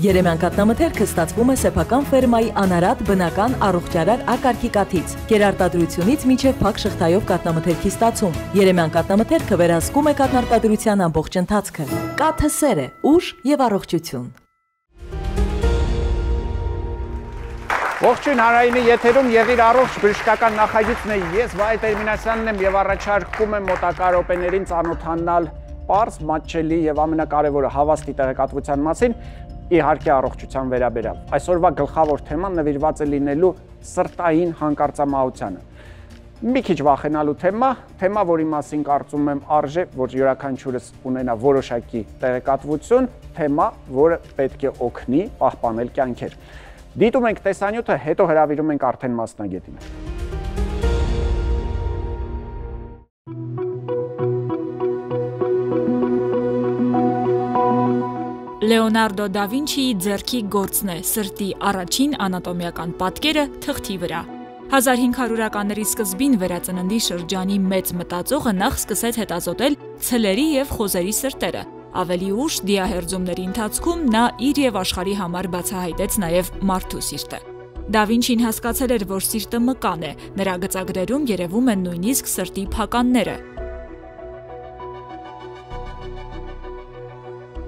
Երեմյան կաթնամթերքը ստացվում է սեփական ֆերմայի անարատ բնական առողջարար ակարգի կաթից, կերարտադրությունից մինչև փակ շղթայով կաթնամթերքի ստացում։ Երեմյան կաթնամթերքը վերահսկում է կաթնարտադրության ամբողջ ընթացքը։ Կաթը սեր է, ուժ եւ առողջություն։ Ողջույն հանրայինի եթերում եղիր առողջ բժշկական նախագիծն է, ես Վահե Տերմինասյանն եմ եւ առաջարկում եմ մոտակա րոպեներին ծանոթանալ պարզ, մատչելի եւ ամենակարևորը հավաստի տեղեկատվության մասին, իհարկե առողջության վերաբերյալ։ Այսօրվա գլխավոր թեման նվիրված է լինելու սրտային հանկարծամահությանը։ Մի քիչ վախենալու թեմա, որի մասին կարծում եմ արժե, որ յուրաքանչյուրս ունենա որոշակի տեղեկատվություն, թեմա, որը պետք է օգնի պահպանել կյանքեր։ Դիտում ենք տեսանյութը, հետո հրավիրում ենք արդեն մասնագետին։ Լեոնարդո դա Վինչիի ձեռքի գործն է սրտի առաջին անատոմիական պատկերը թղթի վրա։ 1500-ականների սկզբին վերածննդի շրջանի մեծ մտածողը նախ սկսեց հետազոտել ցլերի եւ խոզերի սրտերը։ Ավելի ուշ դիահերձումների ընթացքում նա իր եւ աշխարհի համար բացահայտեց նաեւ մարդու սիրտը։ Դա Վինչին հասկացել էր, որ սիրտը մկան է, նրա գծագրերում երևում են նույնիսկ սրտի փականները։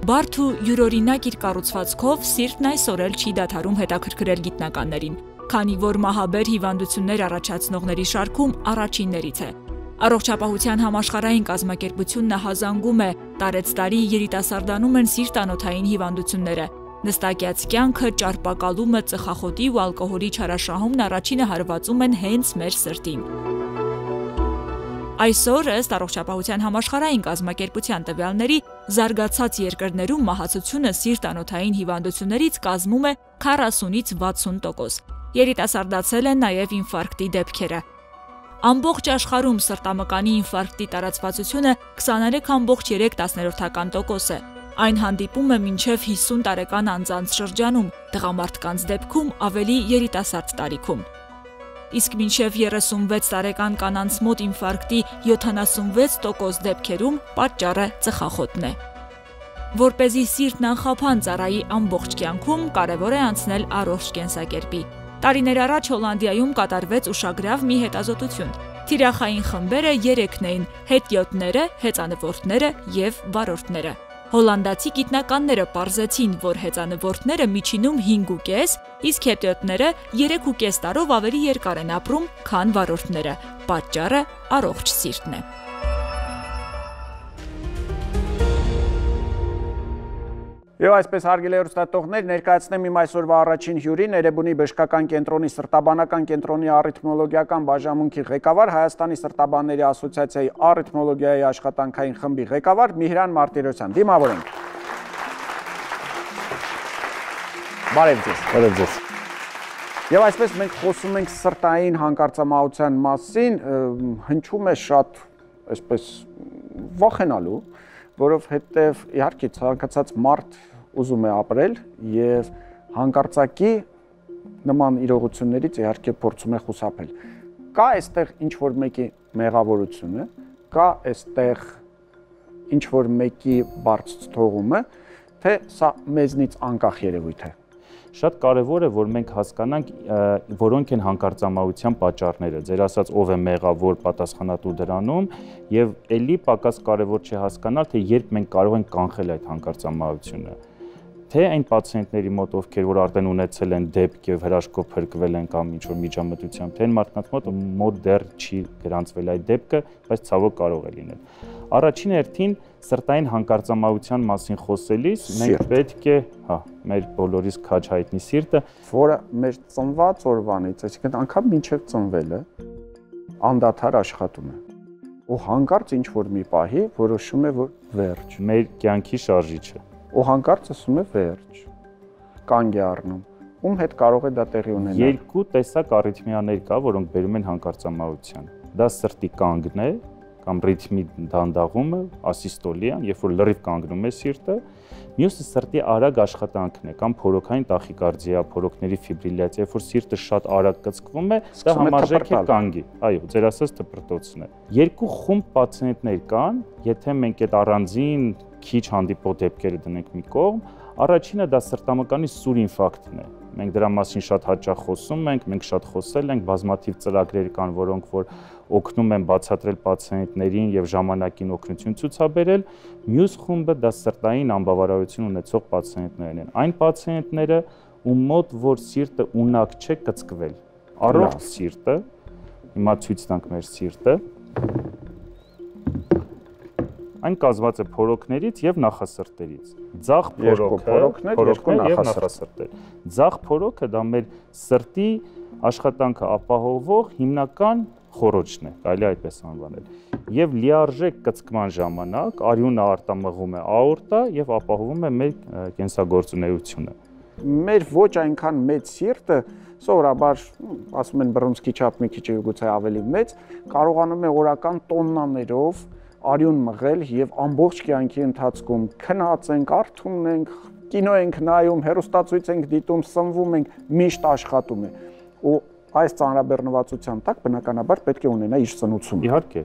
Բարդ ու յուրօրինակ իր կառուցվածքով սիրտն այսօր էլ չի դադարում հետաքրքրել գիտնականներին, քանի որ մահաբեր հիվանդություններ առաջացնողների շարքում առաջիններից է։ Առողջապահության համաշխարհային կազմակերպությունը հազանգում է տարեցտարի երիտասարդանում են սիրտանոթային հիվանդությունները։ Նստակյաց կյանքը, ճարպակալումը, ծխախոտի ու ալկոհոլի չարաշահումն առաջինը հարվածում են հենց մեր սրտին։ Այսօր ըստ Առողջապահության համաշխարհային կազմակերպության տվյալների զարգացած երկրներում մահացությունը սիրտանոթային հիվանդություններից կազմում է 40-ից 60%։ Երիտասարդացել են նաև ինֆարկտի դեպքերը։ Ամբողջ աշխարհում սրտամկանի ինֆարկտի տարածվածությունը 23.3% է։ Այն հանդիպում է մինչև 50 տարեկան անձանց շրջանում, տղամարդկանց դեպքում ավելի երիտասարդ տարիքում։ Իսկ մինչև 36 տարեկան կանանց մոտ ինֆարկտի 76% դեպքերում պատճառը ծխախոտն է։ Որպեսզի սիրտն անխափան ծառայի ամբողջ կյանքում, կարևոր է անցնել առողջ կենսակերպի։ Տարիներ առաջ Հոլանդիայում կատարվեց ուշագրավ մի հետազոտություն։ Թիրախային խմբերը 3-ն էին՝ հետիոտները, հեծանվորդները եւ վարորդները։ Հոլանդացի գիտնականները պարզեցին, որ հեծանվորդները միջինում 5.5, իսկ հետիոտները 3.5 տարով ավելի երկար են ապրում, քան վարորդները։ Պատճառը առողջ սիրտն է։ Եվ այսպես հարգելի հեռուստատողներ, ներկայացնեմ իմ այսօրվա առաջին հյուրին, Էրեբունի բժշկական կենտրոնի սրտաբանական կենտրոնի առիթմոլոգիական բաժանմունքի ղեկավար, Հայաստանի սրտաբանների ասոցիացիայի առիթմոլոգիայի աշխատանքային խմբի ղեկավար Միհրան Մարտիրոսյան։ Դիմավոր ենք։ Բարև ձեզ։ Բարև ձեզ։ Եվ այսպես մենք խոսում ենք սրտային հանկարծամահության մասին, հնչում է շատ այսպես վախենալու, որովհետև իհարկե ցանկացած մարդ ուզում է ապրել եւ հանկարծակի նման իրողություններից իհարկե փորձում է խուսափել։ Կա այստեղ ինչ որ մեկի մեղավորությունը, կա այստեղ ինչ որ մեկի բարձ թողումը, թե սա մեզնից անկախ երևույթ է։ Շատ կարևոր է, որ մենք հասկանանք, որոնք են հանկարծամահության պատճառները, ձեր ասած ով է մեղավոր, պատասխանատու դրանում, եւ ելի պակաս կարևոր չէ հասկանալ, թե երբ մենք կարող ենք կանխել այդ հանկարծամահությունը։ Թե այն պացիենտների մոտ, ովքեր որ արդեն ունեցել են դեպք եւ հրաշքով փրկվել են կամ ինչ որ միջամտությամբ, թե այն մարդկանց մոտ դեռ չի գրանցվել այդ դեպքը, բայց ցավոք կարող է լինել։ Առաջին հերթին սրտային հանկարծամահության մասին խոսելիս մենք պետք է, մեր բոլորիս քաջ հայտնի սիրտը, որը մեր ծնված օրվանից, այսինքն անգամ մինչև ծնվելը անդադար աշխատում է։ Ու հանկարծ ինչ որ մի պահի որոշում է, որ վերջ։ Մեր կյանքի շարժիչը։ Ու հանկարծ ասում է վերջ, կանգ է առնում, ում հետ կարող է դա տեղի ունենալ։ Երկու տեսակ արիթմիաներ կա, որոնք բերում են հանկարծամահության։ Դա սրտի կանգն է, կամ ռիթմի դանդաղումը, ասիստոլիան, երբ որ լրիվ կանգնում է սիրտը, մյուսը սրտի արագ աշխատանքն է, կամ փորոքային տախիկարդիա, փորոքների ֆիբրիլյացիա, երբ որ սիրտը շատ արագ կծկվում է, դա համարժեք է կանգի։ Այո, ձեր ասած դպրտոցն է։ Երկու խումբ պացիենտներ կան, եթե մենք այդ առանձին քիչ հանդիպող դեպքերը դնենք մի կողմ, Առաջինը դա սրտամկանի սուր ինֆարկտն է։ Մենք դրա մասին շատ հաճախ խոսում ենք, մենք շատ խոսել ենք, բազմաթիվ ծրագրեր կան, որոնք որ օգնում են բացատրել պացիենտներին եւ ժամանակին օգնություն ցուցաբերել։ Մյուս խումբը դա սրտային անբավարարություն ունեցող պացիենտներն են։ Այն պացիենտները, ում մոտ որ սիրտը ունակ չէ կծկվել։ Առողջ սիրտը, հիմա ցույց տանք մեր սիրտը։ Այն կազմված է փորոքներից եւ նախասրտերից։ Ձախ փորոքը, փորոքներ եւ նախասրտեր։ Ձախ փորոքը դա մեր սրտի աշխատանքը ապահովող հիմնական խոռոչն է, կարելի այդպես անվանել։ Եվ լիարժեք կծկման ժամանակ արյունը արտամղում է աորտա եւ ապահովում է մեր կենսագործունեությունը։ Մեր ոչ այնքան մեծ սիրտը, սովորաբար ասում են բռունցքի չափ մի քիչ գուցե ավելի մեծ, կարողանում է օրական տոննաներով արյուն մղել եւ ամբողջ կյանքի ընթացքում քնած ենք, արթուն ենք, կինո ենք նայում, հեռուստացույց ենք դիտում, սնվում ենք, միշտ աշխատում է։ Ու այս ծանրաբեռնվածության տակ բնականաբար պետք է ունենա իր սնուցումը։ Իհարկե։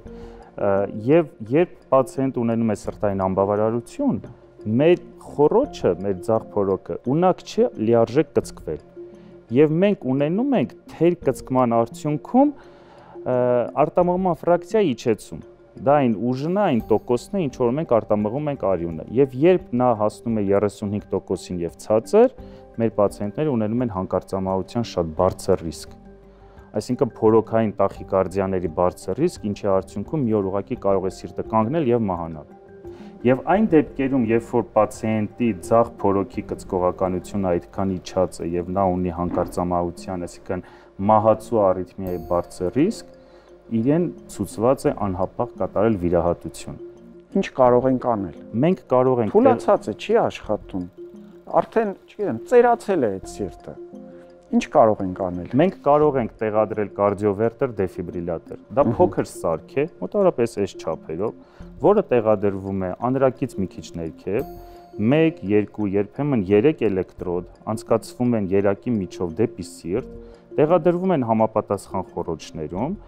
Եվ երբ պացիենտ ունենում է սրտային անբավարարություն, մեր խոռոչը, մեր ձախ փորոքը ունակ չէ լիարժեք կծկվել։ Եվ մենք ունենում ենք թեր կծկման արդյունքում արտամղման ֆրակցիա իջեցում։ Դա այն ուժն է, այն տոկոսն է, ինչ որ մենք արտամղում ենք արյունը։ Եվ երբ նա հասնում է 35%-ին եւ ցածր, մեր պացիենտները ունենում են հանկարծամահության շատ բարձր ռիսկ։ Այսինքն փորոքային տախիկարդիաների բարձր ռիսկ, ինչի արդյունքում մի օր ուղղակի կարող է սիրտը կանգնել եւ մահանալ։ Եվ այն դեպքերում, երբ որ պացիենտի ձախ փորոքի կծկողականությունը այդքան իջած է եւ նա ունի հանկարծամահության, այսինքն մահացու արիթմիայի բարձր ռիսկ, իրեն ցուցված է անհապաղ կատարել վիրահատություն։ Ինչ կարող ենք անել։ Մենք կարող ենք թուլացած է, չի աշխատում։ Արդեն, չգիտեմ, ծերացել է այդ սիրտը։ Ինչ կարող ենք անել։ Մենք կարող ենք տեղադրել կարդիովերտեր դեֆիբրիլյատոր։ Դա փոքր սարք է, մոտավորապես այս չափերով, որը տեղադրվում է անրակից մի քիչ ներքև, 1, 2, երբեմն 3 էլեկտրոդ անցկացվում են երակի միջով դեպի սիրտ, տեղադրվում են համապատասխան խոռոչներում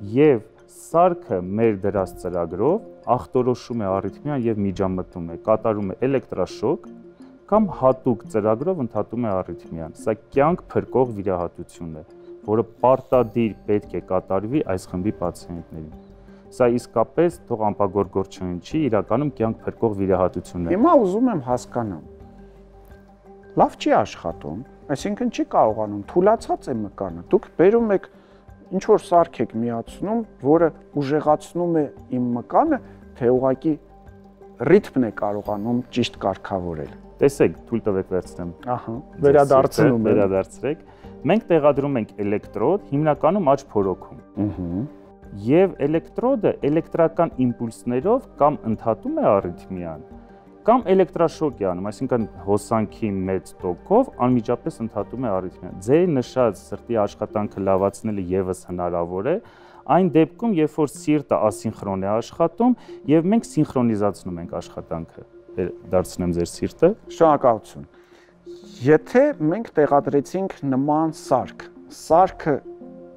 եւ սարքը մեր դրած ծրագրով ախտորոշում է արիթմիան եւ միջամտում է, կատարում է էլեկտրաշոկ կամ հատուկ ծրագրով ընդհատում է արիթմիան։ Սա կյանք փրկող վիրահատություն է, որը պարտադիր պետք է կատարվի այս խմբի պացիենտներին։ Սա իսկապես թող անպագորգոր չհնչի, իրականում կյանք փրկող վիրահատություն է։ Հիմա ուզում եմ հասկանամ։ Լավ չի աշխատում, այսինքն չի կարողանում, թուլացած է մկանը։ Դուք բերում եք ինչ որ սարք եք միացնում, որը ուժեղացնում է իմ մկանը, թե ուղղակի ռիթմն է կարողանում ճիշտ կարգավորել։ Տեսեք, թույլ տվեք վերցնեմ։ Ահա, վերադարձրեք։ Մենք տեղադրում ենք էլեկտրոդ, հիմնականում աջ փորոքում։ Եվ էլեկտրոդը էլեկտրական իմպուլսներով կամ ընդհատում է արիթմիան, կամ էլեկտրաշոկ է անում, այսինքն հոսանքի մեծ տոկով անմիջապես ընդհատում է արիթմիան։ Ձեր նշած սրտի աշխատանքը լավացնելը եւս հնարավոր է, այն դեպքում, երբ որ սիրտը ասինխրոն է աշխատում եւ մենք սինխրոնիզացնում ենք աշխատանքը։ Դարձնեմ ձեր սիրտը։ Շնորհակալություն։ Եթե մենք տեղադրեցինք նման սարքը,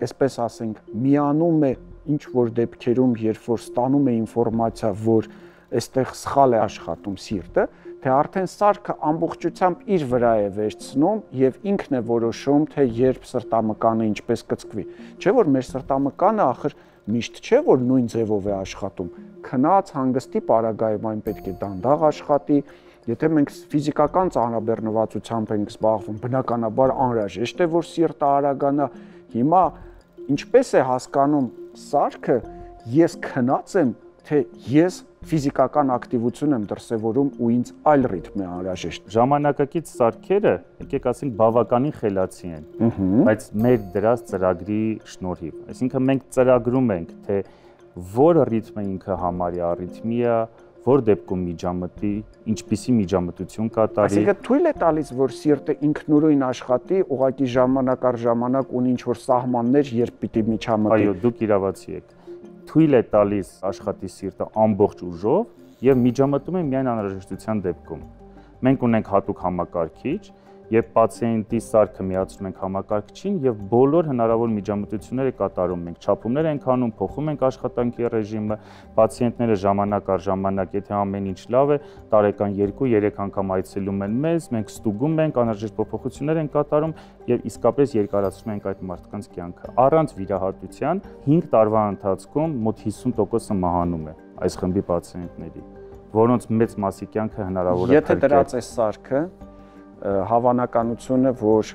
այսպես ասենք, միանում է ինչ որ դեպքերում, երբ որ ստանում է ինֆորմացիա, որ այստեղ սխալ է աշխատում սիրտը, թե արդեն սարքը ամբողջությամբ իր վրա է վերցնում եւ ինքն է որոշում, թե երբ սրտամկանը ինչպես կծկվի։ Չէ՞ որ մեր սրտամկանը ախր միշտ չէ որ նույն ձևով է աշխատում։ Քնած հանգստի պարագայում այն պետք է դանդաղ աշխատի։ Եթե մենք ֆիզիկական ծանրաբեռնվածությամբ ենք զբաղվում, բնականաբար անհրաժեշտ է որ սիրտը արագանա։ Հիմա ինչպես է հասկանում սարքը, ես քնած եմ, թե ես ֆիզիկական ակտիվություն եմ դրսևորում ու ինձ այլ ռիթմ է անհրաժեշտ։ Ժամանակակից սարքերը, եկեք ասենք, բավականին խելացի են, բայց մեր դրած ծրագրի շնորհիվ։ Այսինքն մենք ծրագրում ենք, թե որ ռիթմը ինքը համարի արիթմիա, որ դեպքում միջամտի, ինչպիսի միջամտություն կատարի։ Այսինքն թույլ է տալիս, որ սիրտը ինքնուրույն աշխատի, ուղղակի ժամանակ առ ժամանակ ունի ինչ-որ սահմաններ, երբ պիտի միջամտի։ Այո, դուք իրավացի եք։ Թույլ է տալիս աշխատի սիրտը ամբողջ ուժով եւ միջամտում է միայն անհրաժեշտության դեպքում։ Մենք ունենք հատուկ համակարգիչ եւ պացիենտի սարքը միացնում ենք համակարգչին եւ բոլոր հնարավոր միջամտությունները կատարում ենք։ Չափումներ ենք անում, փոխում ենք աշխատանքի ռեժիմը, պացիենտները ժամանակ առ ժամանակ, եթե ամեն ինչ լավ է, տարեկան 2-3 անգամ այցելում են մեզ, մենք ստուգում ենք, անհրաժեշտ փոփոխություններ ենք կատարում եւ իսկապես երկարացնում ենք այդ մարդկանց կյանքը։ Առանց վիրահատության 5 տարվա ընթացքում մոտ 50%-ը մահանում է այս խմբի պացիենտների, որոնց մեծ մասի կյանքը հնարավոր է Եթե դրած է սարքը, հավանականությունը, որ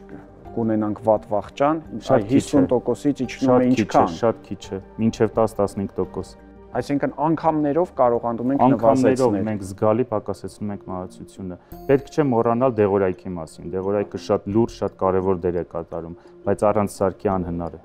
կունենանք վատ վախճան, 50%-ից իջնում է ինչքան։ Շատ քիչ է, մինչև 10-15%։ Այսինքն անգամներով կարողանում ենք նվազեցնել։ Անգամներով մենք զգալի պակասեցնում ենք մահացությունը։ Պետք չէ մոռանալ դեղորայքի մասին։ Դեղորայքը շատ լուրջ, շատ կարևոր դեր է կատարում, բայց առանց սարքի անհնար է։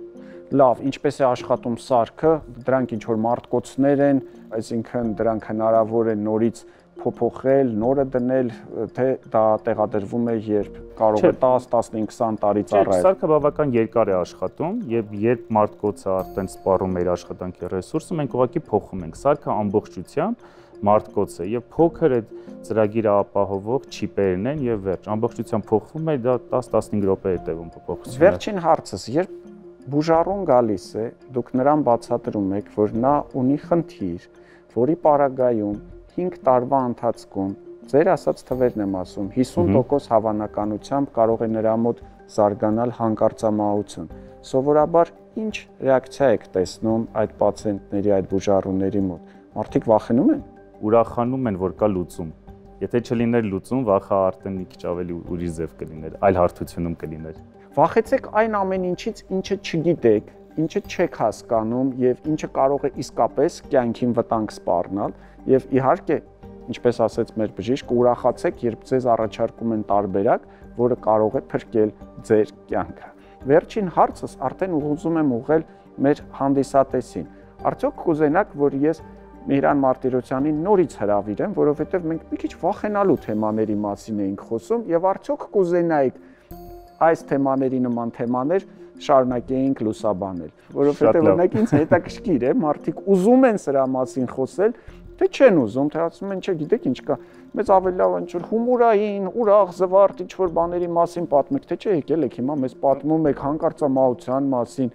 Լավ, ինչպես է աշխատում սարքը, դրանք ինչ որ մարտկոցներ են, այսինքն դրանք հնարավոր է նորից փոփոխել, նորը դնել, թե դա տեղադրվում է երբ կարող է 10-15-20 տարից առաջ։ Սարքը բավական երկար է աշխատում եւ երբ մարտկոցը արդեն սպառում է իր աշխատանքի ռեսուրսը, մենք ուղղակի փոխում ենք։ Սարքը ամբողջությամբ մարտկոց է եւ փոքր այդ ծրագիրը ապահովող չիպերն են եւ վերջ։ Ամբողջությամբ փոխվում է, դա 10-15 րոպե է տևում փոփոխությունը։ Վերջին հարցս, երբ բուժարուն գալիս է, դուք նրան բացատրում եք, որ նա ունի խնդիր, որի պարագայում 5 տարվա ընթացքում ձեր ասած թվերն եմ ասում 50% հավանականությամբ կարող է նրա մոտ զարգանալ հանկարծամահություն։ Սովորաբար ինչ ռեակցիա եք տեսնում այդ պացիենտների, այդ բուժառուների մոտ։ Մարդիկ վախենում են։ Ուրախանում են, որ կա լուծում։ Եթե չլիներ լուծում, վախը արդեն մի քիչ ավելի ուրիշ ձև կլիներ, այլ հարթությունում կլիներ։ Վախեցեք այն ամեն ինչից, ինչը չգիտեք, ինչը չեք հասկանում եւ ինչը կարող է իսկապես կյանքին վտանգ սպառնալ եւ իհարկե, ինչպես ասեց մեր բժիշկը, ուրախացեք, երբ ձեզ առաջարկում են տարբերակ, որը կարող է փրկել ձեր կյանքը։ Վերջին հարցս արդեն ուզում եմ ուղղել մեր հանդիսատեսին։ Արդյոք կուզենաք, որ ես Միհրան Մարտիրոսյանին նորից հրավիրեմ, որովհետեւ մենք մի քիչ վախենալու թեմաների մասին էինք խոսում եւ արդյոք կուզենայիք այս թեմաների նման թեմաներ շարունակեինք լուսաբանել, որովհետև օրինակ ինձ հետաքրքիր է, մարդիկ ուզում են սրա մասին խոսել, թե չեն ուզում, թե ասում են, չէ, գիտեք ինչ կա, մեզ ավելի լավ ինչ որ հումորային, ուրախ, զվարթ ինչ որ բաների մասին պատմեք, թե չէ, եկել եք հիմա մեզ պատմում եք հանկարծամահության մասին,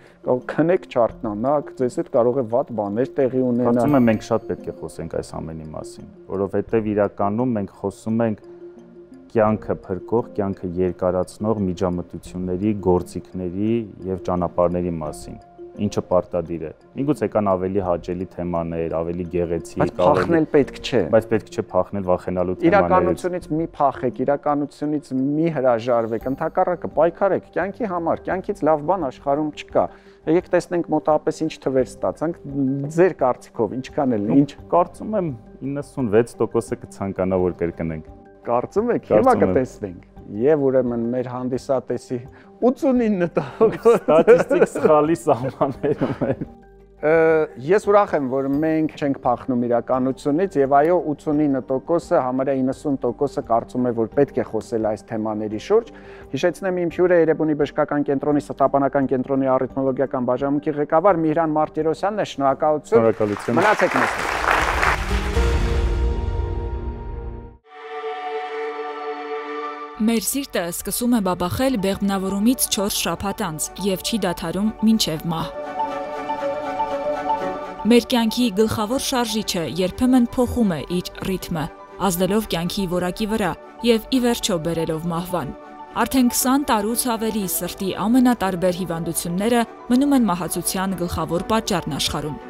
քնեք չարտնանաք, ձեզ հետ կարող է վատ բաներ տեղի ունենալ։ Կարծում եմ մենք շատ պետք է խոսենք այս ամենի մասին, որովհետև իրականում մենք խոսում ենք կյանքը փրկող, կյանքը երկարացնող միջամտությունների, գործիքների եւ ճանապարհների մասին, ինչը պարտադիր է։ Միգուցե կան ավելի հաճելի թեմաներ, ավելի գեղեցիկ, բայց փախնել պետք չէ։ Բայց պետք չէ փախնել վախենալու թեմաներից։ Իրականությունից մի փախեք, իրականությունից մի հրաժարվեք, ընդհակառակը պայքարեք կյանքի համար, կյանքից լավ բան աշխարհում չկա։ Եկեք տեսնենք մոտավորապես ինչ թվեր ստացանք, ձեր կարծիքով ինչքան էլ ինչ։ Կարծում եմ 96%-ը կցանկանա որ կրկնենք։ Կարծում եք, հիմա կտեսնենք։ Եվ ուրեմն մեր հանդիսատեսի 89% ստատիստիկ սխալի սահմաններում է։ Ես ուրախ եմ, որ մենք չենք փախնում իրականությունից եւ այո 89%-ը, համարյա 90%-ը կարծում է, որ պետք է խոսել այս թեմաների շուրջ։ Հիշեցնեմ իմ հյուրը Երևանի բժշկական կենտրոնի ստապանական կենտրոնի առիթմոլոգիական բաժանմունքի ղեկավար Միհրան Մարտիրոսյանն է, շնորհակալություն։ Շնորհակալություն։ Մնացեք մեզ հետ։ Մեր սիրտը սկսում է բաբախել բեղմնավորումից 4 շաբաթ անց եւ չի դադարում մինչեւ մահ։ Մեր կյանքի գլխավոր շարժիչը երբեմն փոխում է իր ռիթմը, ազդելով կյանքի որակի վրա եւ ի վերջո բերելով մահվան։ Արդեն 20 տարուց ավելի սրտի ամենատարբեր հիվանդությունները մնում են մահացության գլխավոր պատճառն աշխարհում։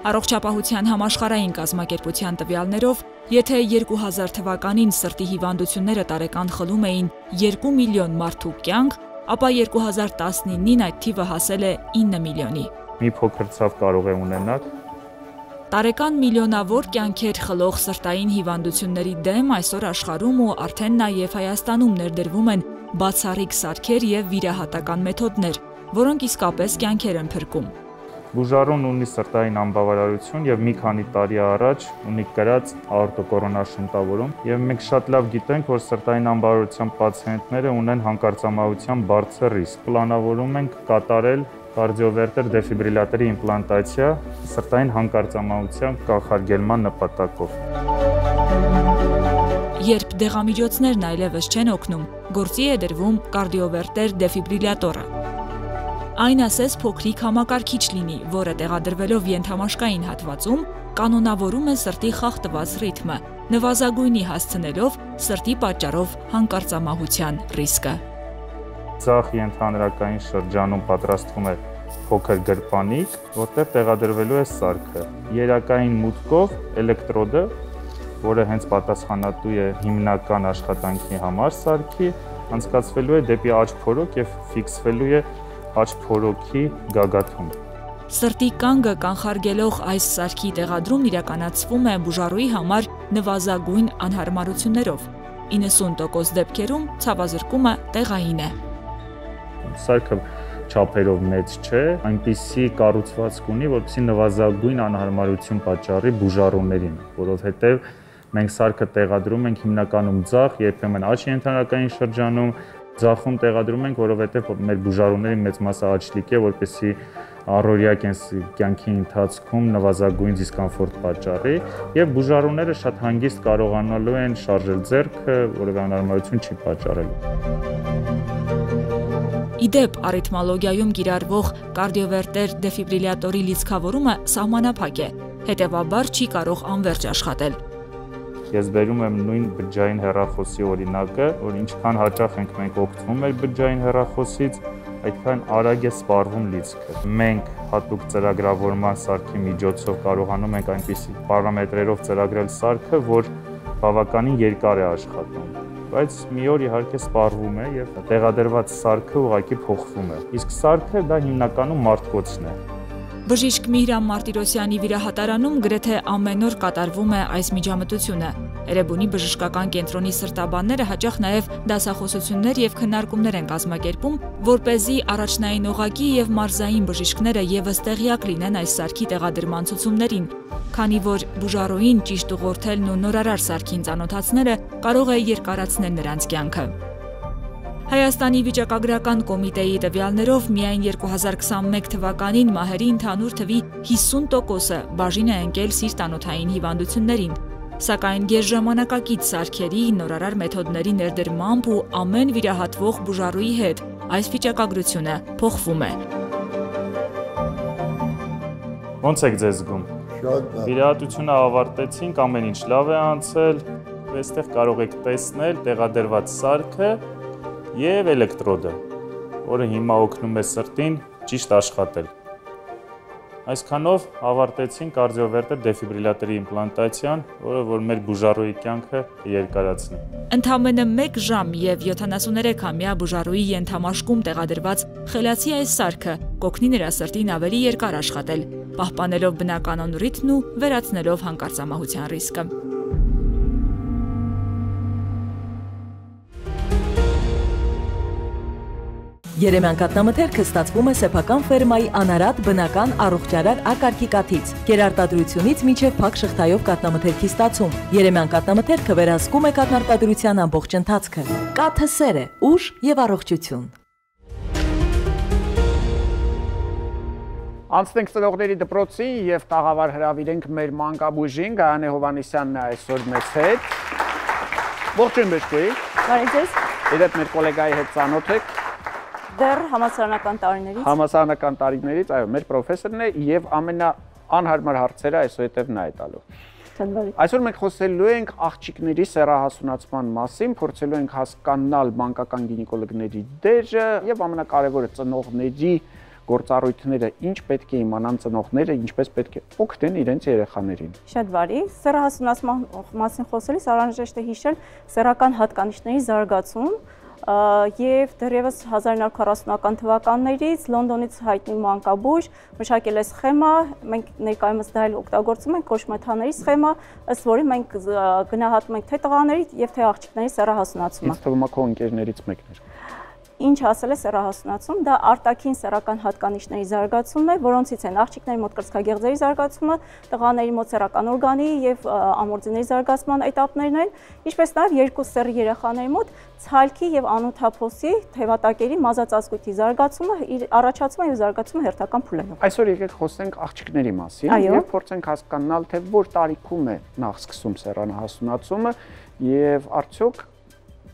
Առողջապահության համաշխարհային կազմակերպության տվյալներով, եթե 2000 թվականին սրտի հիվանդությունները տարեկան խլում էին 2 միլիոն մարդու կյանք, ապա 2019-ին այդ թիվը հասել է 9 միլիոնի։ Մի փոքր ցավ կարող է ունենալ։ Տարեկան միլիոնավոր կյանքեր խլող սրտային հիվանդությունների դեմ այսօր աշխարհում ու արդեն նաև Հայաստանում ներդրվում են բացառիկ սարքեր եւ վիրահատական մեթոդներ, որոնք իսկապես կյանքեր են փրկում։ Բուժարուն ունի սրտային անբավարարություն եւ մի քանի տարի առաջ ունի կրած աորտոկորոնաշնտավորում եւ մենք շատ լավ գիտենք, որ սրտային անբավարարության պացիենտները ունեն հանկարծամահության բարձր ռիսկ։ Պլանավորում ենք կատարել կարդիովերտեր դեֆիբրիլատորի իմպլանտացիա սրտային հանկարծամահության կանխարգելման նպատակով։ Երբ դեղամիջոցներն այլևս չեն օգնում, գործի է դրվում կարդիովերտեր դեֆիբրիլյատորը։ Այն ասես փոքրիկ համակարգիչ լինի, որը տեղադրվելով ենթամաշկային հատվածում կանոնավորում է սրտի խախտված ռիթմը, նվազագույնի հասցնելով սրտի պատճառով հանկարծամահության ռիսկը։ Ձախ ենթանրակային շրջանում պատրաստվում է փոքր գրպանիկ, որտեղ տեղադրվելու է սարքը։ Երակային մուտքով էլեկտրոդը, որը հենց պատասխանատու է հիմնական աշխատանքի համար սարքի, անցկացվելու է դեպի աչքփորոք եւ ֆիքսվելու է աչքփորոքի գագաթում։ Սրտի կանգը կանխարգելող այս սարքի տեղադրումն իրականացվում է բուժառուի համար նվազագույն անհարմարություններով։ 90% դեպքերում ցավազրկումը տեղային է։ Սարքը չափերով մեծ չէ, այնպիսի կառուցվածք ունի, որպեսզի նվազագույն անհարմարություն պատճառի բուժառուներին, որովհետև մենք սարքը տեղադրում ենք հիմնականում ձախ, երբեմն աջ ենթանրակային շրջանում, ձախում տեղադրում ենք, որովհետև մեր բուժառուների մեծ մասը աչլիկ է, որպեսզի առօրյա կյանքի ընթացքում նվազագույն դիսկոմֆորտ պատճառի, եւ բուժառուները շատ հանգիստ կարողանալու են շարժել ձեռքը, որևէ անհարմարություն չի պատճառելու։ Իդեպ արիթմոլոգիայում կիրառվող կարդիովերտեր դեֆիբրիլյատորի լիցքավորումը սահմանափակ է, հետևաբար չի կարող անվերջ աշխատել։ Ես բերում եմ նույն բջջային հեռախոսի օրինակը, որ ինչքան հաճախ ենք մենք օգտվում մեր բջջային հեռախոսից, այդքան արագ է սպառվում լիցքը։ Մենք հատուկ ծրագրավորման սարքի միջոցով կարողանում ենք այնպիսի պարամետրերով ծրագրել սարքը, որ բավականին երկար է աշխատում, բայց մի օր իհարկե սպառվում է եւ տեղադրված սարքը ուղղակի փոխվում է։ Իսկ սարքը դա հիմնականում մարտկոցն է։ Բժիշկ Միհրամ Մարտիրոսյանի վիրահատարանում գրեթե ամեն օր կատարվում է այս միջամտությունը։ Էրեբունի բժշկական կենտրոնի սրտաբանները հաճախ նաև դասախոսություններ եւ քննարկումներ են կազմակերպում, որպեսզի առաջնային օղակի եւ մարզային բժիշկները եւս տեղյակ լինեն այս սարքի տեղադրման ցուցումներին, քանի որ բուժառուին ճիշտ ուղղորդելն ու նորարար սարքին ծանոթացնելը կարող է երկարացնել նրանց կյանքը։ Հայաստանի վիճակագրական կոմիտեի տվյալներով միայն 2021 թվականին մահերի ընդհանուր թվի 50%-ը բաժին է ընկել սիրտանոթային հիվանդություններին, սակայն գերժամանակակից սարքերի, նորարար մեթոդների ներդրմամբ ու ամեն վիրահատվող բուժառուի հետ այս վիճակագրությունը փոխվում է։ Ոնց եք ձեզ զգում։ Վիրահատությունը ավարտեցինք, ամեն ինչ լավ է անցել, այստեղ կարող եք տեսնել տեղադրված սարքը եւ էլեկտրոդը, որը հիմա օգնում է սրտին ճիշտ աշխատել։ Այսքանով ավարտեցին կարդիովերտեր դեֆիբրիլյատորի իմպլանտացիան, որը որ մեր բուժառուի կյանքը երկարացնի։ Ընդամենը 1 ժամ եւ 73-ամյա բուժառուի ենթամաշկում տեղադրված խելացի այս սարքը կօգնի նրա սրտին ավելի երկար աշխատել, պահպանելով բնականon ռիթմն ու վերացնելով հանկարծամահության ռիսկը։ Երեմյան կաթնամթերքը ստացվում է սեփական ֆերմայի անարատ բնական առողջարար ակարգի կաթից։ Գերարտադրությունից մինչև փակ շղթայով կաթնամթերքի ստացում։ Երեմյան կաթնամթերքը վերահսկում է կաթնարտադրության ամբողջ ընթացքը։ Կաթը սեր է, ուժ եւ առողջություն։ Անցնենք ծնողների դպրոցի եւ տաղավար հրավիրենք մեր մանկաբույժին Գայանե Հովհաննիսյանն է այսօր մեզ հետ։ Ողջույն բժշկուհի։ Բարև ձեզ։ Իդեպ մեր գոլեգայի հետ ծանոթ եք։ Դեռ համալսարանական տարիներից։ Համալսարանական տարիներից, այո, մեր պրոֆեսորն է եւ ամենաանհարմար հարցերը այսուհետեւ նա է տալու։ Այսօր մենք խոսելու ենք աղջիկների սեռահասունացման մասին, փորձելու ենք հասկանալ մանկական գինեկոլոգների դերը եւ ամենակարևորը ծնողների գործառույթները, ինչ պետք է իմանան ծնողները, ինչպես պետք է օգնեն իրենց երեխաներին։ Շատ բարի, սեռահասունացման մասին խոսելիս անհրաժեշտ է հիշել սեռական հատկանիշների զարգացում եւ դեռևս 1940-ական թվականներից Լոնդոնից հայտնի մանկաբույժ մշակել է սխեմա, մենք ներկայումս դա էլ օգտագործում ենք կոշմեթաների սխեմա, ըստ որի մենք գնահատում ենք թե տղաների եւ թե աղջիկների սեռահասունացումը։ Ինձ թվում է քո ընկերներից մեկն էր։ Ինչ ասել է սեռահասունացում, դա արտաքին սեռական հատկանիշների զարգացումն է, որոնցից են աղջիկների մոտ կրծքագեղձերի զարգացումը, տղաների մոտ սեռական օրգանի եւ ամորձիների զարգացման էտապներն են, ինչպես նաեւ երկու սեռի երեխաների մոտ ցալքի եւ անոթափոսի թևատակերի մազածածկույթի զարգացումը առաջացումը եւ զարգացումը հերթական փուլերով։ Այսօր եկեք խոսենք աղջիկների մասին եւ փորձենք հասկանալ, թե որ տարիքում է նախ սկսում սեռահասունացումը եւ արդյոք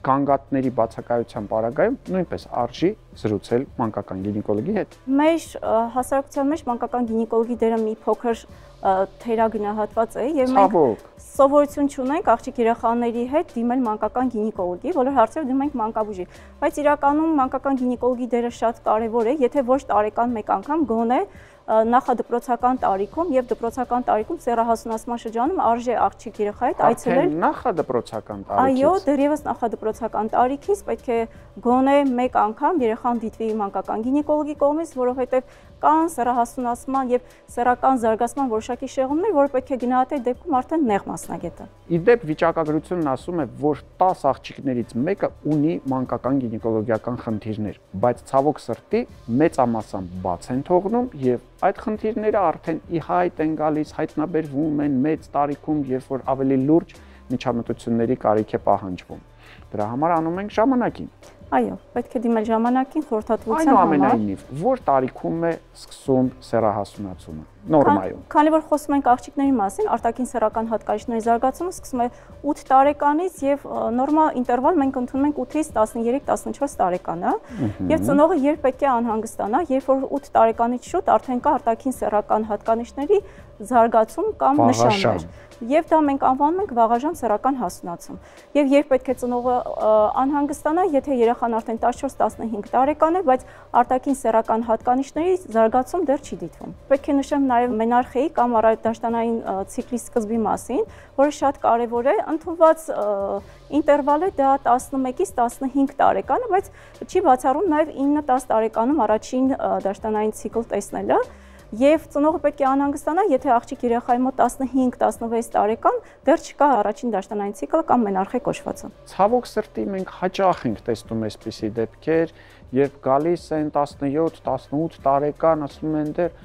գանգատների բացակայության պարագայում նույնպես արժի զրուցել մանկական գինեկոլոգի հետ։ Մեր հասարակության մեջ մանկական գինեկոլոգի դերը մի փոքր թերագնահատված է եւ մենք սովորություն չունենք աղջիկ երեխաների հետ դիմել մանկական գինեկոլոգի, բոլոր հարցերը դիմում ենք մանկաբույժի, բայց իրականում մանկական գինեկոլոգի դերը շատ կարեւոր է, եթե ոչ տարեկան մեկ անգամ գոնե նախադպրոցական տարիքում եւ դպրոցական տարիքում սեռահասունացման շրջանում արժե աղջիկ երեխայի հետ այցելել նախադպրոցական տարիքից։ Այո, դեռևս նախադպրոցական տարիքից պետք է գոնե մեկ անգամ երեխան դիտվի մանկական գինեկոլոգի կողմից, որովհետեւ կան սեռահասունացման եւ սեռական զարգացման որոշակի շեղումներ, որը պետք է գնահատել դեպքում արդեն նեղ մասնագետը։ Իդեպ վիճակագրությունն ասում է, որ 10 աղջիկներից մեկը ունի մանկական գինեկոլոգիական խնդիրներ, բայց ցավոք սրտի մեծամասամբ բաց են թողնում եւ այդ խնդիրները արդեն ի հայտ են գալիս, հայտնաբերվում են մեծ տարիքում, երբ որ ավելի լուրջ միջամտությունների կարիք է պահանջվում։ Դրա համար անում ենք ժամանակին։ Այո, պետք է դիմել ժամանակին խորհրդատվության համար։ Այնուամենայնիվ, որ տարիքում է սկսում սեռահասունացումը։ Նորմայում։ Քանի որ խոսում ենք աղջիկների մասին, արտաքին սեռական հատկայիչների զարգացումը սկսում է 8 տարեկանից եւ նորմալ ինտերվալ մենք ընդունում ենք 8-ից 13-14 տարեկանը, եւ ծնողը երբ պետք է անհանգստանա, երբ որ 8 տարեկանից շուտ արդեն կա արտաքին սեռական հատկանիշների զարգացում կամ նշաններ։ Եվ դա մենք անվանում ենք վաղաժամ սեռական հասունացում։ Եվ երբ պետք է ծնողը անհանգստանա, եթե երեխան արդեն 14-15 տարեկան է, բայց արտաքին սեռական հատկանիշների զարգացում դեռ չի դիտվում։ Պետք է նշեմ նաև մենարխեի կամ առավոտաշտանային ցիկլի սկզբի մասին, որը շատ կարևոր է, ընդունված ինտերվալը դա 11-ից 15 տարեկան է, բայց չի բացառում նաև 9-10 տարեկանում առաջին դաշտանային ցիկլ տեսնելը։ Եվ ծնողը պետք է անհանգստանա, եթե աղջիկ երեխայի մոտ 15-16 տարեկան դեռ չկա առաջին դաշտանային ցիկլը կամ մենարխե կոչվածը։ Ցավոք սրտի մենք հաճախ ենք տեսնում այսպիսի դեպքեր, երբ գալիս են 17-18 տարեկան, ասում են դեռ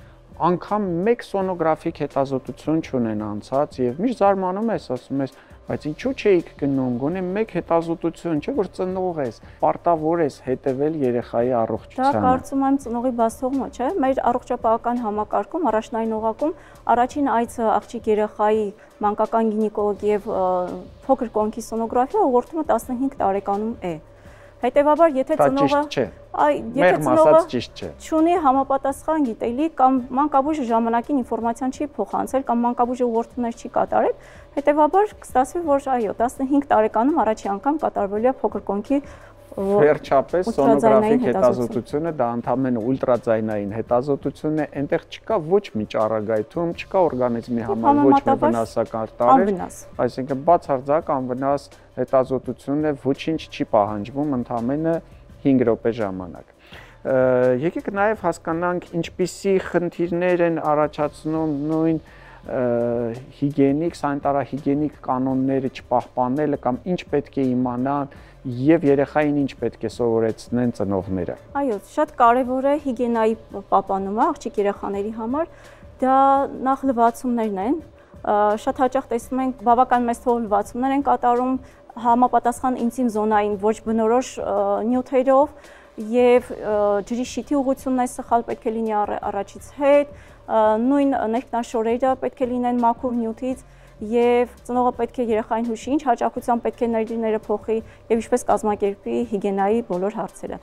անգամ մեկ սոնոգրաֆիկ հետազոտություն չունեն անցած եւ միշտ զարմանում ես, ասում ես, բայց ինչու չէիք գնում, գոնե մեկ հետազոտություն, չէ՞ որ ծնող ես, պարտավոր ես հետևել երեխայի առողջությանը։ Դա կարծում եմ ծնողի բացթողումը չէ, մեր առողջապահական համակարգում առաջնային օղակում առաջին այցը աղջիկ երեխայի մանկական գինեկոլոգի եւ փոքր կոնքի սոնոգրաֆիա ուղղորդումը 15 տարեկանում է։ Հետևաբար, եթե ծնողը չունի համապատասխան գիտելիք կամ մանկաբույժը ժամանակին ինֆորմացիան չի փոխանցել կամ մանկաբույժը ուղղորդումներ չի կատարել, հետևաբար կստացվի, որ այո, 15 տարեկանում առաջի անգամ կատարվելու է փոքր կոնքի վերջապես սոնոգրաֆիկ հետազոտությունը, դա ընդհանրապես ուլտրաձայնային հետազոտություն է, այնտեղ չկա ոչ մի ճառագայթում, չկա օրգանիզմի համար ոչ մի վնասակար տարր, այսինքն բացարձակ անվնաս հետազոտությունն է, ոչինչ չի պահանջվում, ընդհանրապես 5 րոպե ժամանակ։ Եկեք նաև հասկանանք, ինչպիսի խնդիրներ են առաջացնում նույն հիգիենիկ, սանիտարահիգիենիկ կանոնները չպահպանելը կամ ինչ պետք է իմանան եւ երեխային ինչ պետք է սովորեցնեն ծնողները։ Այո, շատ կարեւոր է հիգիենայի պահպանումը աղջիկ երեխաների համար, դա նախ լվացումներն են, շատ հաճախ տեսնում ենք բավական մեծ թվով լվացումներ են կատարում համապատասխան ինտիմ զոնային ոչ բնորոշ նյութերով եւ ջրի շիթի ուղղությունն է սխալ, պետք է լինի առաջից հետ, նույն ներքնաշորերը պետք է լինեն մաքուր նյութից եւ ծնողը պետք է երեխային հուշի, ինչ հաճախությամբ պետք է ներդիրները փոխի եւ ինչպես կազմակերպի հիգիենայի բոլոր հարցերը։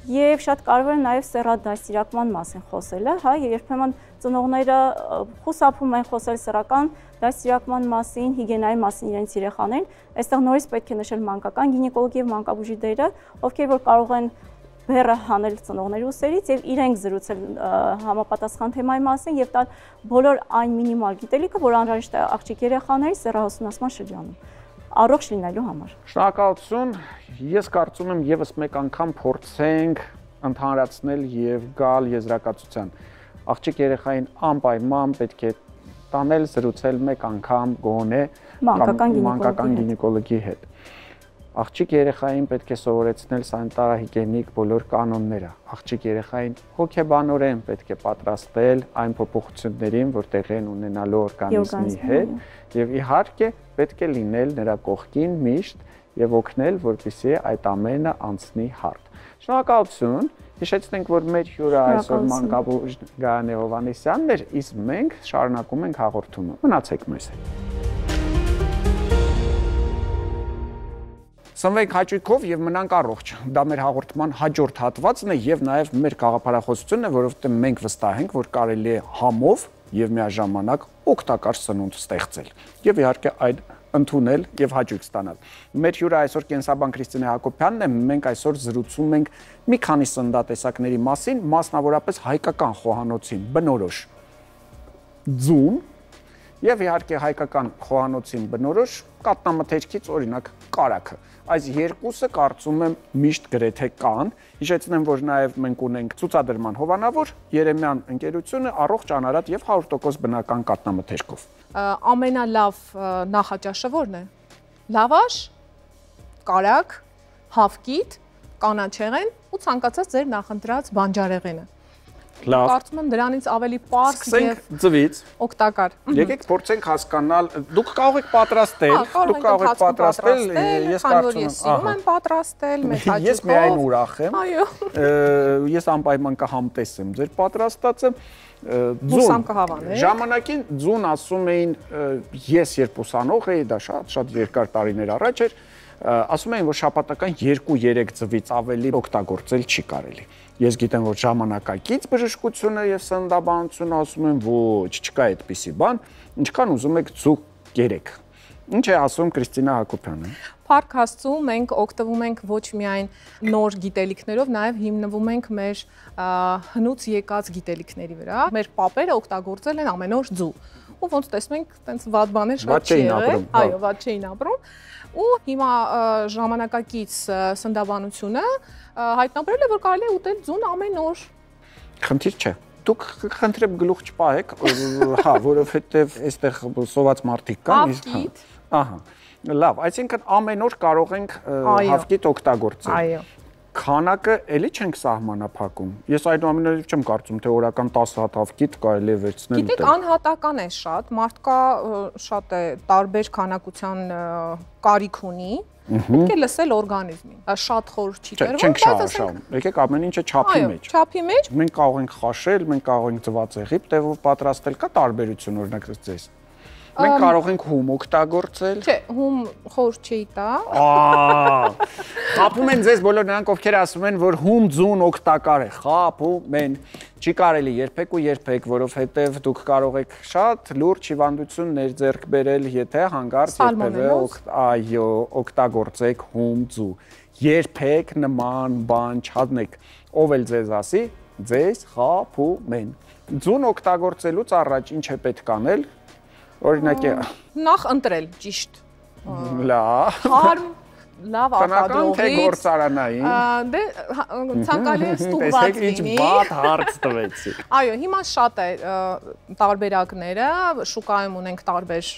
Եվ շատ կարևոր է նաեւ սեռադաստիարակման մասին խոսելը, հա, երբեմն ծնողները խուսափում են խոսել սեռական դաստիարակման մասին, հիգիենայի մասին իրենց երեխաներին։ Այստեղ նորից պետք է նշել մանկական գինեկոլոգի եւ մանկաբույժի դերը, ովքեր որ կարող են բեռը հանել ծնողների ուսերից եւ իրենք զրուցել համապատասխան թեմայի մասին եւ տալ բոլոր այն մինիմալ գիտելիքը, որ անհրաժեշտ է աղջիկ երեխաների սեռահասունացման շրջանում առողջ լինելու համար։ Շնորհակալություն։ Ես կարծում եմ եւս մեկ անգամ փորձենք ընդհանրացնել եւ գալ եզրակացության։ Աղջիկ երեխային անպայման պետք է տանել զրուցել մեկ անգամ գոնե մանկական գինեկոլոգի հետ։ Աղջիկ երեխային պետք է սովորեցնել սանիտարահիգիենիկ բոլոր կանոնները։ Աղջիկ երեխային հոգեբանորեն պետք է պատրաստել այն փոփոխություններին, որ տեղի են ունենալու օրգանիզմի հետ, եւ իհարկե պետք է լինել նրա կողքին միշտ եւ օգնել, որպեսզի այդ ամենը անցնի հարթ։ Շնորհակալություն։ Հիշեցնենք, որ մեր հյուրը այսօր մանկաբույժ Գայանե Հովհաննիսյանն էր, իսկ մենք շարունակում ենք հաղորդումը։ Մնացեք մեզ հետ։ Սնվենք հաճույքով եւ մնանք առողջ։ Դա մեր հաղորդման հաջորդ հատվածն է եւ նաեւ մեր գաղափարախոսությունն է, որովհետեւ մենք վստահ ենք, որ կարելի է համով եւ միաժամանակ օգտակար սնունդ ստեղծել։ Եվ իհարկե այդ ընդունել եւ հաճույք ստանալ։ Մեր հյուրը այսօր կենսաբան Քրիստինե Հակոբյանն է, մենք այսօր զրուցում ենք մի քանի սննդատեսակների մասին, մասնավորապես հայկական խոհանոցին բնորոշ ձուն եւ իհարկե հայկական խոհանոցին բնորոշ կատնամթերքից օրինակ կարագը։ Այս երկուսը կարծում եմ միշտ գրեթե կան։ Հիշեցնեմ, որ նաև մենք ունենք ցուցադրման հովանավոր Երեմյան ընկերությունը առողջ անարատ եւ 100% բնական կատնամթերքով։ Ամենալավ նախաճաշը ո՞րն է։ Լավաշ, կարագ, հավկիթ, կանաչեղեն ու ցանկացած ձեր նախընտրած բանջարեղենը։ Լավ։ Կարծում եմ դրանից ավելի պարզ եւ ձվից օգտակար։ Եկեք փորձենք հասկանալ, դուք կարող եք պատրաստել, դուք կարող եք պատրաստել, ես կարծում եմ, սիրում եմ պատրաստել, մեծ հաճույքով։ Ես միայն ուրախ եմ։ Այո։ Ես անպայման կհամտեսեմ ձեր պատրաստածը։ Բուսամ կհավանել։ Ժամանակին ձուն ասում էին, ես երբ ուսանող էի, դա շատ երկար տարիներ առաջ էր, ասում էին, որ շաբաթական 2-3 ձվից ավելի օգտագործել չի կարելի։ Ես գիտեմ, որ ժամանակակից բժշկությունը եւ սննդաբանությունը ասում են, ոչ, չկա այդպիսի բան, ինչքան ուզում եք ձու 3։ Ինչ է ասում Քրիստինե Հակոբյանը։ Փառք Աստծո, մենք օգտվում ենք ոչ միայն նոր գիտելիքներով, նաև հիմնվում ենք մեր հնուց եկած գիտելիքների վրա։ Մեր պապերը օգտագործել են ամեն օր ձու։ Ու ոնց տեսնում ենք, տենց վատ բաներ շատ չի եղել, այո, վատ չէին ապրում։ Ու հիմա ժամանակակից սննդաբանությունը հայտնաբերել է, որ կարելի է ուտել ձուն ամեն օր։ Խնդիր չէ։ Դուք խնդրեմ գլուխ չպահեք, հա, որովհետև այստեղ սոված մարդիկ կան, իսկ ահա։ Լավ, այսինքն ամեն օր կարող ենք հավկիթ օգտագործել։ Այո։ Քանակը էլի չենք սահմանափակում։ Ես այնուամենայնիվ չեմ կարծում, թե օրական 10 հատ հավկիթ կարելի է վերցնել։ Գիտեք, անհատական է շատ, մարդկա շատ է տարբեր քանակության կարիք ունի։ Պետք է լսել օրգանիզմին։ Շատ խոր չի տրվում, չենք շահաշահում։ Եկեք ամեն ինչը չափի մեջ։ Չափի մեջ։ Մենք կարող ենք խաշել, մենք կարող ենք ձվածեղի տևով պատրաստել, կա տարբերություն օրինակ ձեզ։ Մենք կարող ենք հում օգտագործել։ Չէ, հում խոր չի տա։ Խաբում են ձեզ բոլոր նրանք, ովքեր ասում են, որ հում ձուն օգտակար է։ Խաբում են։ Չի կարելի երբեք ու երբեք, որովհետև դուք կարող եք շատ լուրջ հիվանդություններ ձեռք բերել, եթե հանգարց այո, օգտագործեք հում ձու։ Երբեք նման բան չանեք։ Ով էլ ձեզ ասի, ձեզ խաբում են։ Ձուն օգտագործելուց առաջ ինչ է պետք անել։ Օրինակ նախ ընտրել ճիշտ։ Լավ։ Հարմ, լավ արտադրողից։ Թե գործարանային։ Դե ցանկալի է ստուգված լինի։ Ինչ բաթ հարց տվեցի։ Այո, հիմա շատ է տարբերակները, շուկայում ունենք տարբեր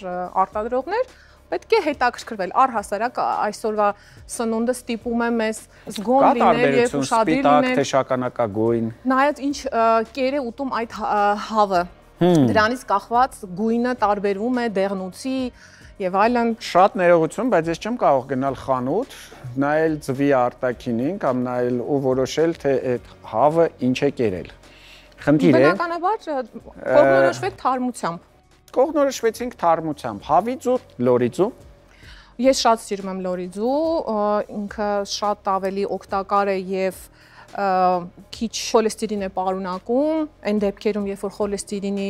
արտադրողներ, պետք է հետաքրքրվել առհասարակ այսօրվա սնունդը ստիպում է մեզ զգոն լինել եւ ուշադիր լինել։ Սպիտակ, թե շագանակագույն։ Նայած ինչ կեր է ուտում այդ հավը։ Դրանից կախված գույնը տարբերվում է դեղնուցի եւ այլն։ Շատ ներողություն, բայց ես չեմ կարող գնալ խանութ, նայել ձվի արտաքինին կամ նայել ու որոշել, թե այդ հավը ինչ է կերել։ Խնդիր է։ Բնականաբար կողմնորոշվեք թարմությամբ։ Կողմնորոշվեցինք թարմությամբ։ Հավի ձու, լորի ձու։ Ես շատ սիրում եմ լորի ձու, ինքը շատ ավելի օգտակար է եւ քիչ խոլեստերին է պարունակում, այն դեպքերում, երբ որ խոլեստերինի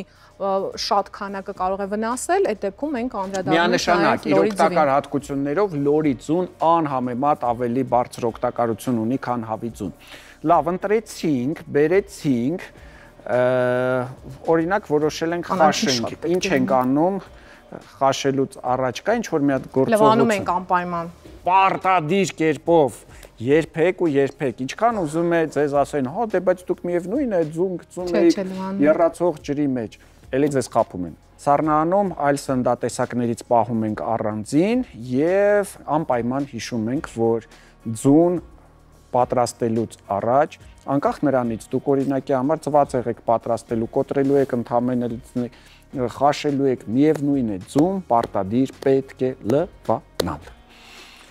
շատ քանակը կարող է վնասել, այդ դեպքում մենք անդրադառնում ենք միանշանակ իր օգտակար հատկություններով լորի ձուն անհամեմատ ավելի բարձր օգտակարություն ունի, քան հավի ձուն։ Լավ, ընտրեցինք, բերեցինք, օրինակ որոշել ենք խաշենք, ինչ ենք անում խաշելուց առաջ կա ինչ-որ մի հատ գործողություն։ Լվանում ենք անպայման։ Պարտադիր կերպով երբեք ու երբեք, ինչքան ուզում է ձեզ ասեն, հա դե բայց դուք միևնույն է ձում եք եռացող ջրի մեջ, էլի ձեզ խաբում են։ Սառնանում այլ սննդատեսակներից պահում ենք առանձին եւ անպայման հիշում ենք, որ ձուն պատրաստելուց առաջ, անկախ նրանից դուք օրինակի համար ծվածեղ եք պատրաստելու, կոտրելու եք ընդհանրապես խաշելու եք, միևնույն է ձուն պարտադիր պետք է լվանալ։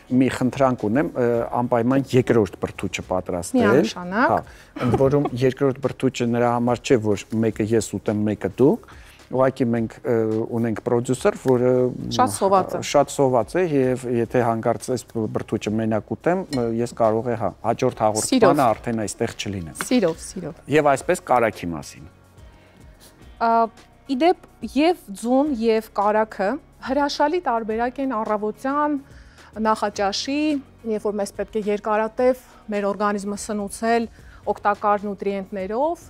Մի խնդրանք ունեմ, անպայման երկրորդ բրդուճը պատրաստել։ Միանշանակ։ Հա, ընդ որում երկրորդ բրդուճը նրա համար չէ, որ մեկը ես ուտեմ, մեկը դուք, ուղղակի մենք ունենք պրոդյուսեր, որը շատ սոված է եւ եթե հանկարծ բրդուճը մենակ ուտեմ, ես կարող եմ հաջորդ հաղորդմանը արդեն այստեղ չլինեմ։ Սիրով։ Եվ այսպես կարագի մասին։ Իդեպ եւ ձուն եւ կարագը հրաշալի տարբերակ են առավոտյան նախաճաշի, երբ որ մեզ պետք է երկարատև մեր օրգանիզմը սնուցել օգտակար նուտրիենտներով,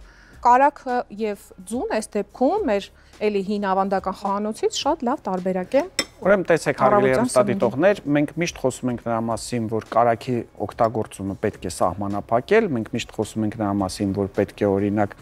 կարագը եւ ձուն այս դեպքում մեր էլի հին ավանդական խոհանոցից շատ լավ տարբերակ է։ Ուրեմն տեսեք հարգելի հեռուստադիտողներ, մենք միշտ խոսում ենք նրա մասին, որ կարագի օգտագործումը պետք է սահմանափակել, մենք միշտ խոսում ենք նրա մասին, որ պետք է օրինակ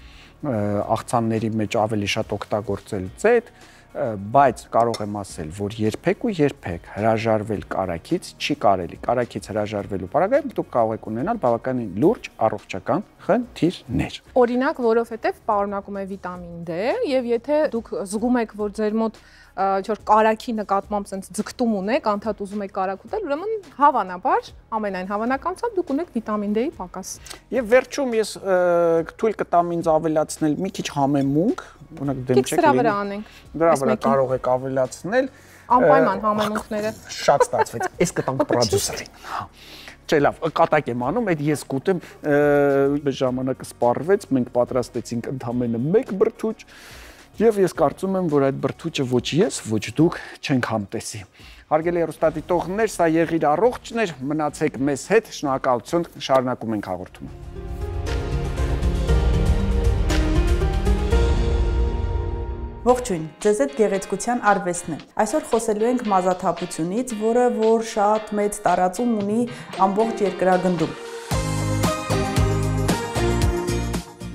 աղցանների մեջ ավելի շատ օգտագործել ձետ, բայց կարող եմ ասել, որ երբեք ու երբեք հրաժարվել կարագից չի կարելի։ Կարագից հրաժարվելու պարագայում դուք կարող եք ունենալ բավականին լուրջ առողջական խնդիրներ։ Օրինակ, որովհետև պարունակում է վիտամին D, եւ եթե դուք զգում եք, որ ձեր մոտ ինչ-որ կարագի նկատմամբ sense ձգտում ունեք, անդադ ուզում եք կարագ ուտել, ուրեմն հավանաբար, ամենայն հավանականությամբ դուք ունեք վիտամին D-ի պակաս։ Եվ վերջում ես թույլ կտամ ինձ ավելացնել մի քիչ համեմունք, օրինակ դեմ չեք լինի։ Դրա վրա կարող եք ավելացնել անպայման համեմունքները։ Շատ ստացվեց։ Էս կտանք պրոդյուսերին։ Չէ, լավ, կատակ եմ անում, այդ ես կուտեմ, ժամանակը սպառվեց, մենք պատրաստեցինք ընդամենը 1 բրդուճ, եւ ես կարծում եմ, որ այդ բրդուճը ոչ ես, ոչ դուք չենք համտեսի։ Հարգելի հեռուստադիտողներ, սա Եղիր առողջն էր, մնացեք մեզ հետ, շնորհակալություն, շարունակում ենք հաղորդումը։ Ողջույն, ձեզ հետ գեղեցկության արվեստն է։ Այսօր խոսելու ենք մազաթափությունից, որը որ շատ մեծ տարածում ունի ամբողջ երկրագնդում։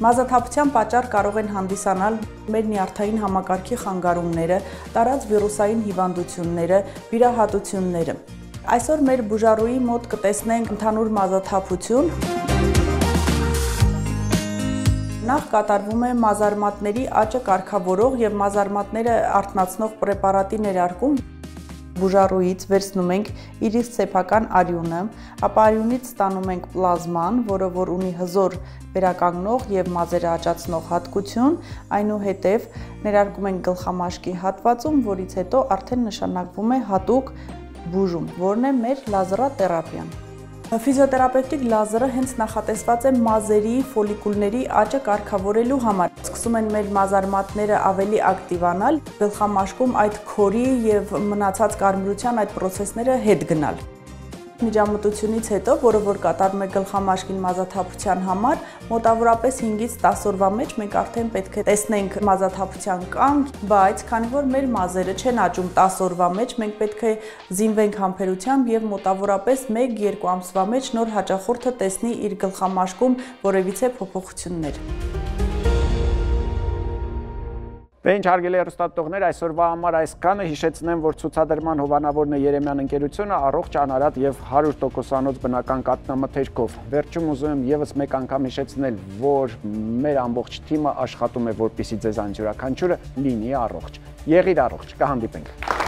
Մազաթափության պատճառ կարող են հանդիսանալ մեր նյարդային համակարգի խանգարումները, տարած վիրուսային հիվանդությունները, վիրահատությունները։ Այսօր մեր բուժարուի մոտ կտեսնենք ընդհանուր մազաթափություն։ Նախ կատարվում է մազարմատների աճը կարգավորող եւ մազարմատները արթնացնող պրեպարատի ներարկում։ Բուժարուից վերցնում ենք իրից սեփական արյունը, ապա արյունից ստանում ենք պլազման, որը որ ունի հզոր վերականգնող եւ մազերը աճացնող հատկություն, այնուհետեւ ներարկում ենք գլխամաշկի հատվածում, որից հետո արդեն նշանակվում է հատուկ բուժում, որն է մեր լազերոթերապիան։ Ֆիզիոթերապևտիկ լազերը հենց նախատեսված է մազերի ֆոլիկուլների աճը կարգավորելու համար։ Սկսում են մեր մազարմատները ավելի ակտիվանալ, գլխամաշկում այդ քորի եւ մնացած կարմրության այդ պրոցեսները հետ գնալ։ Միջամտությունից հետո, որը որ կատարվում է գլխամաշկին մազաթափության համար, մոտավորապես 5-ից 10 օրվա մեջ մենք արդեն պետք է տեսնենք մազաթափության կանգ, բայց քանի որ մեր մազերը չեն աճում 10 օրվա մեջ, մենք պետք է զինվենք համբերությամբ եւ մոտավորապես 1-2 ամսվա մեջ նոր հաճախորդը տեսնի իր գլխամաշկում որևիցե փոփոխություններ։ Ինչ հարգելի հեռուստադիտողներ, այսօրվա համար այսքանը, հիշեցնեմ, որ ցուցադրման հովանավորն է Երեմյան ընկերությունը, առողջ, անարատ եւ 100%-անոց բնական կաթնամթերքով։ Վերջում ուզում եմ եւս մեկ անգամ հիշեցնել, որ մեր ամբողջ թիմը աշխատում է, որպեսզի ձեզ յուրաքանչյուրը լինի առողջ։ Եղիր առողջ, կհանդիպենք։